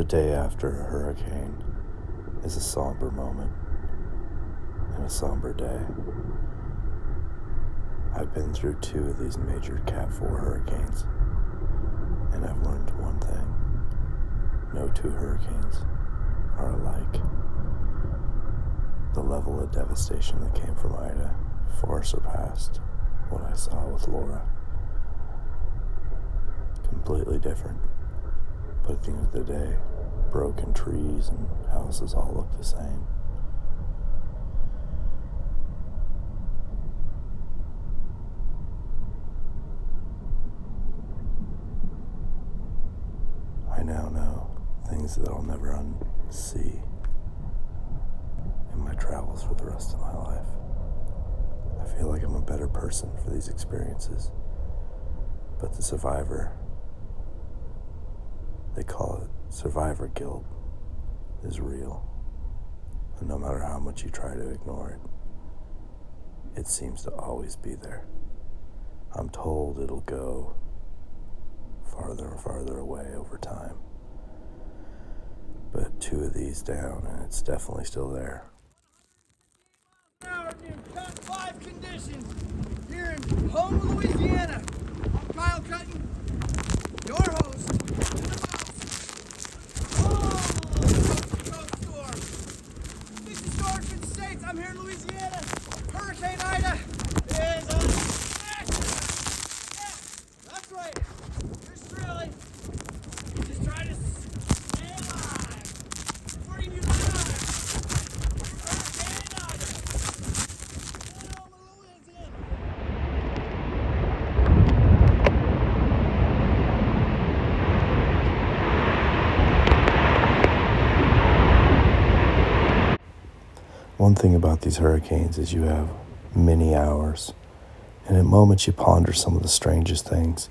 day after a hurricane is a somber moment and a somber day. I've been through 2 of these major Cat 4 hurricanes, and I've learned one thing. No 2 hurricanes are alike. The level of devastation that came from Ida far surpassed what I saw with Laura. Completely different, but at the end of the day, broken trees and houses all look the same. I now know things that I'll never unsee in my travels for the rest of my life. I feel like I'm a better person for these experiences, but the survivor, they call it survivor guilt, is real. And no matter how much you try to ignore it, it seems to always be there. I'm told it'll go farther and farther away over time. But 2 of these down, and it's definitely still there. Now in Cat 5 conditions here in Houma, Louisiana. I'm Kyle Cutton, your host. I'm here in Louisiana. Hurricane Ida is on. Yeah, that's right. Just really, just try to stay alive. Before you die. Hurricane Ida. Houma, Louisiana. One thing about these hurricanes is you have many hours, and at moments you ponder some of the strangest things.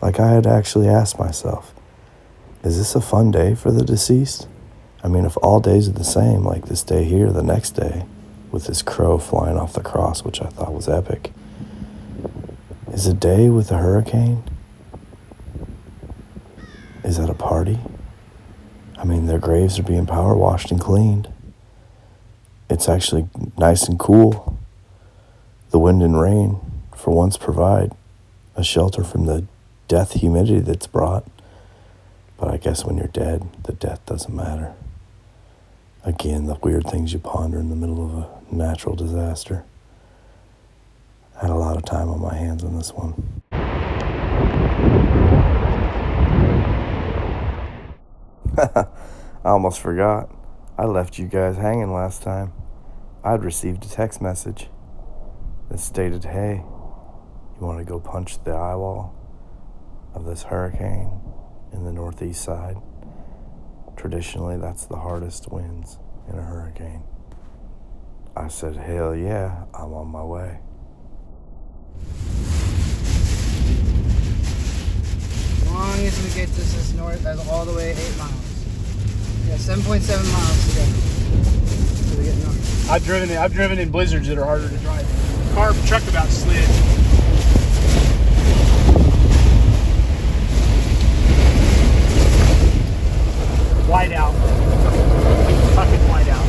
Like I had actually asked myself, is this a fun day for the deceased? I mean, if all days are the same, like this day here, the next day, with this crow flying off the cross, which I thought was epic, is a day with a hurricane? Is that a party? I mean, their graves are being power washed and cleaned. It's actually nice and cool. The wind and rain, for once, provide a shelter from the death humidity that's brought. But I guess when you're dead, the death doesn't matter. Again, the weird things you ponder in the middle of a natural disaster. I had a lot of time on my hands on this one. I almost forgot. I left you guys hanging last time. I'd received a text message that stated, hey, you want to go punch the eye wall of this hurricane in the northeast side? Traditionally, that's the hardest winds in a hurricane. I said, hell yeah, I'm on my way. As long as we get this north, all the way 8 miles. Yeah, 7.7 miles to go. So we get north. I've driven in blizzards that are harder to drive. Car truck about slid. White out. Fucking white out.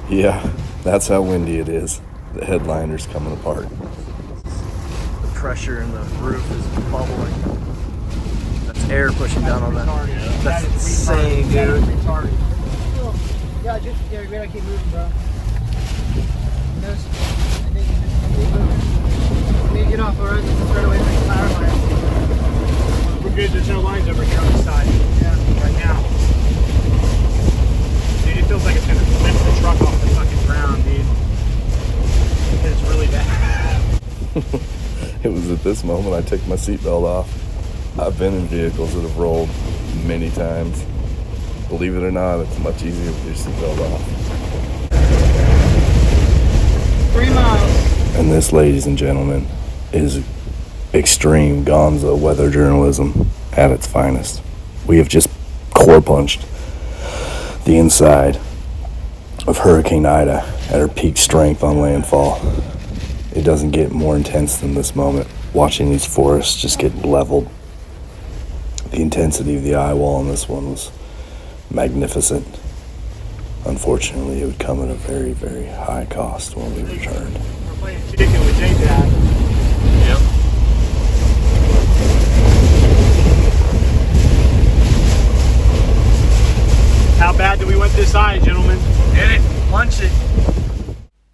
Yeah, that's how windy it is. The headliner's coming apart. The pressure in the roof is bubbling. That's air pushing down on that. That's insane, dude. Yeah, we gotta keep moving, bro. I think keep moving. We need to get off, alright? Right away from the power line. We're good, there's no lines over here on the side. Yeah. Right now. Dude, it feels like it's gonna lift the truck off the fucking ground, dude. It's really bad. It was at this moment I took my seatbelt off. I've been in vehicles that have rolled many times. Believe it or not, it's much easier with your seatbelt off. 3 miles. And this, ladies and gentlemen, is extreme gonzo weather journalism. at its finest. We have just core punched the inside of Hurricane Ida at her peak strength on landfall. It doesn't get more intense than this moment. Watching these forests just get leveled. The intensity of the eye wall on this one was magnificent. Unfortunately, it would come at a very, very high cost when we returned. We're playing chicken with J-Dad. Yep. How bad do we want this eye, gentlemen? Hit it. Punch it.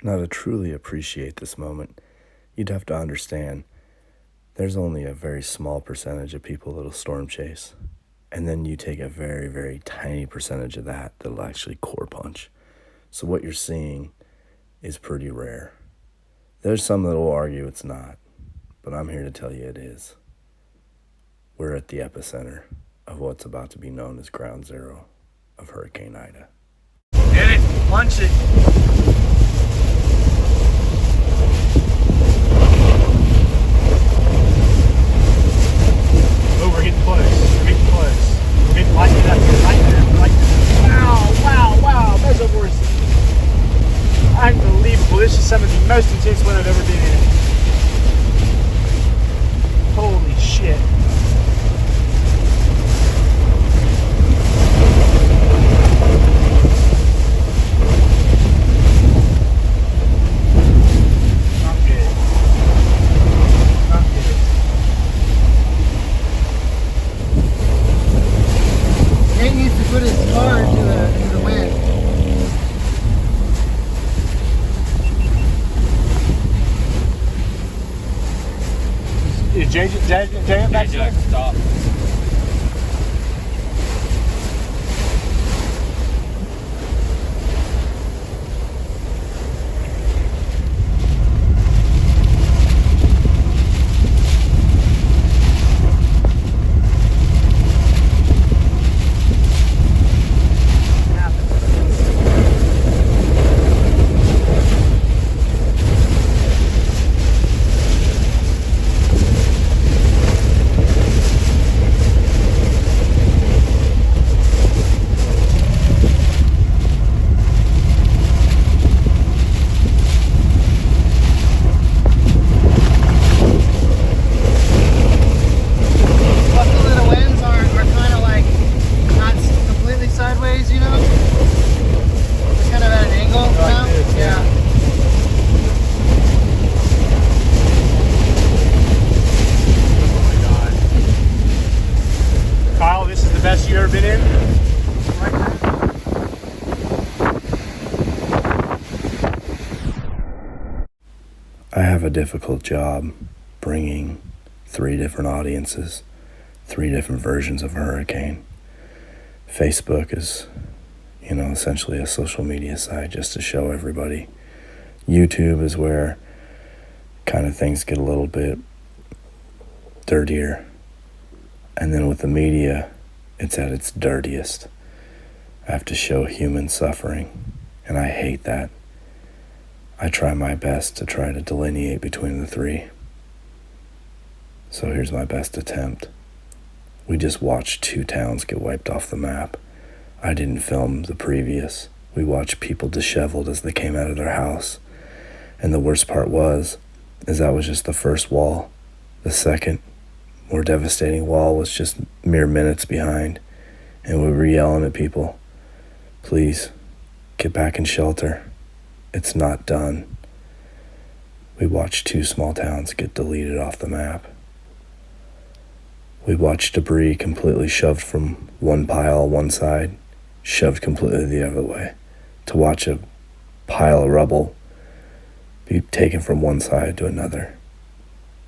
Now, to truly appreciate this moment, you'd have to understand there's only a very small percentage of people that'll storm chase. And then you take a very, very tiny percentage of that that'll actually core punch. So what you're seeing is pretty rare. There's some that will argue it's not, but I'm here to tell you it is. We're at the epicenter of what's about to be known as ground zero of Hurricane Ida. Hit it. Punch it. Oh, we're getting close. We're getting close. We're getting lightened up here. Lightened up. Wow. Reservoirs. Unbelievable. This is some of the most intense wind I've ever been in. Holy shit. Not good. Not good. Nate needs to put his car into the wind. Is Jay back there? Stop. Luckily the winds are kind of like not completely sideways, you know? It's kind of at an angle now. this, Yeah. Oh my God. Kyle, this is the best you've ever been in? I have a difficult job bringing 3 different audiences, 3 different versions of a hurricane. Facebook is, essentially a social media site just to show everybody. YouTube is where kind of things get a little bit dirtier. And then with the media, it's at its dirtiest. I have to show human suffering, and I hate that. I try my best to try to delineate between the 3. So here's my best attempt. We just watched 2 towns get wiped off the map. I didn't film the previous. We watched people disheveled as they came out of their house. And the worst part is that was just the first wall. The second, more devastating wall was just mere minutes behind. And we were yelling at people, please, get back in shelter. It's not done. We watched 2 small towns get deleted off the map. We watched debris completely shoved from one pile one side, shoved completely the other way. To watch a pile of rubble be taken from one side to another.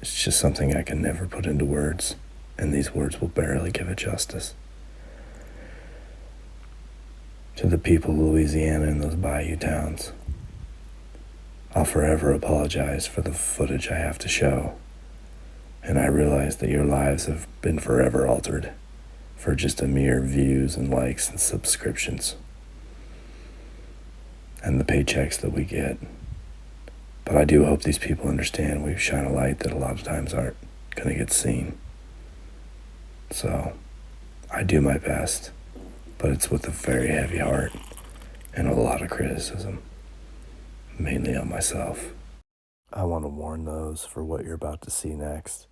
It's just something I can never put into words, and these words will barely give it justice. To the people of Louisiana and those bayou towns, I'll forever apologize for the footage I have to show, and I realize that your lives have been forever altered for just a mere views and likes and subscriptions and the paychecks that we get. But I do hope these people understand we shine a light that a lot of times aren't going to get seen. So I do my best, but it's with a very heavy heart and a lot of criticism, mainly on myself. I want to warn those for what you're about to see next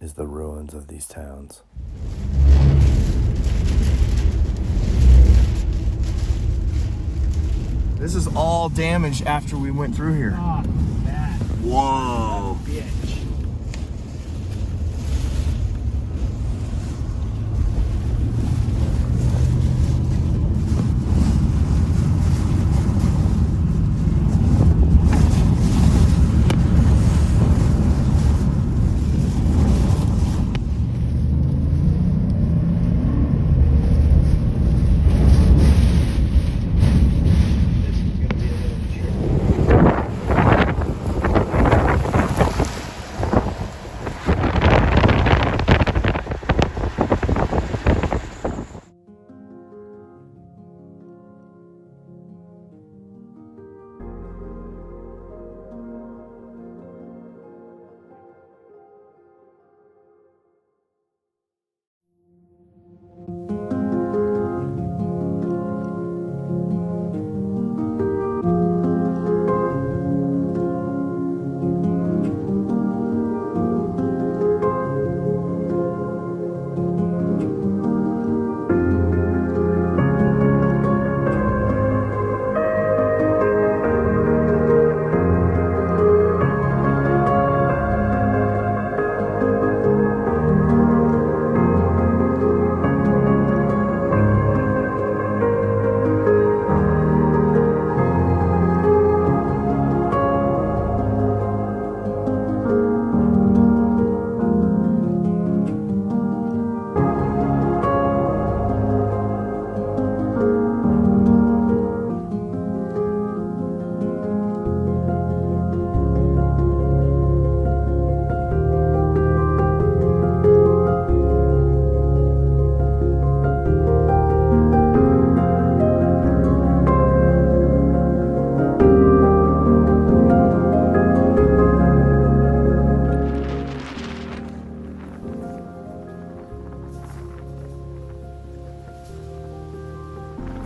is the ruins of these towns. This is all damaged after we went through here. Oh, that Whoa. bitch. This is gonna be a little tricky.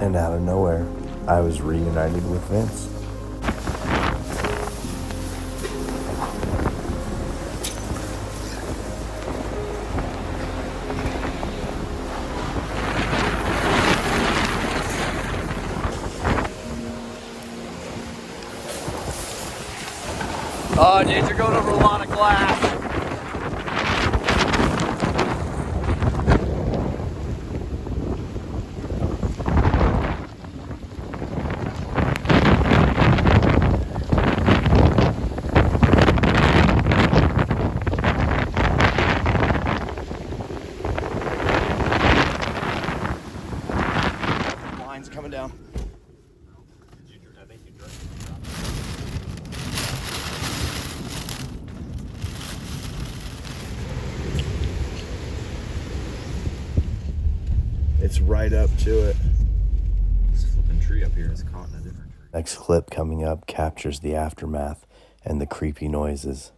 And out of nowhere, I was reunited with Vince. Oh, dude, you're going over a lot of glass. Lines coming down. It's right up to it. This flipping tree up here is caught in a different tree. Next clip coming up captures the aftermath and the creepy noises.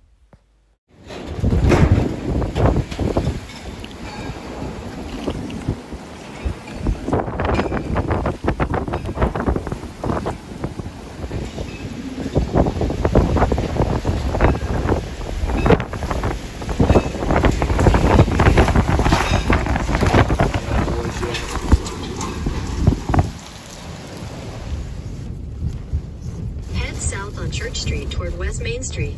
Head south on Church Street toward West Main Street.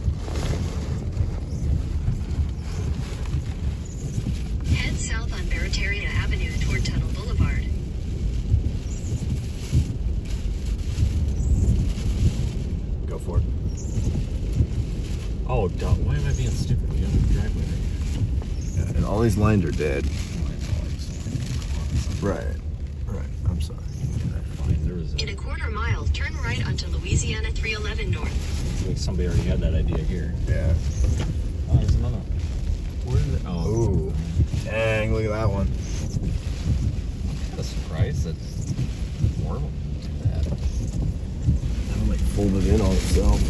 Head south on Barataria Avenue toward Tunnel Boulevard. Go for it. Oh, duh. Why am I being stupid? We have a driveway right here. And all these lines are dead. Right. Right. I'm sorry. There was In a quarter mile, turn right onto Louisiana 311 North. like somebody already had that idea here. Yeah. Oh, there's another one. Where did it? Oh, Ooh. Dang, look at that one. what a surprise. That's horrible. That. That like folded in on itself.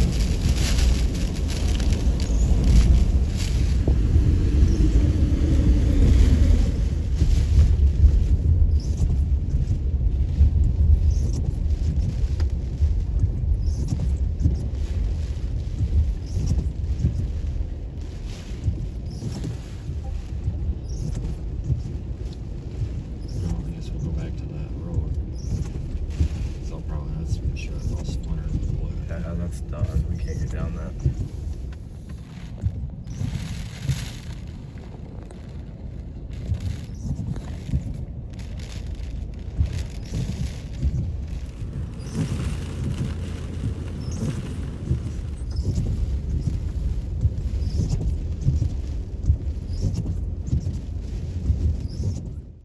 Can't get down that.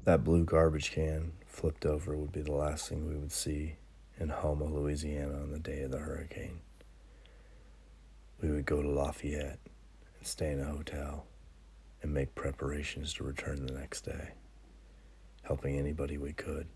That blue garbage can flipped over would be the last thing we would see in Houma, Louisiana on the day of the hurricane. We would go to Lafayette and stay in a hotel and make preparations to return the next day, helping anybody we could.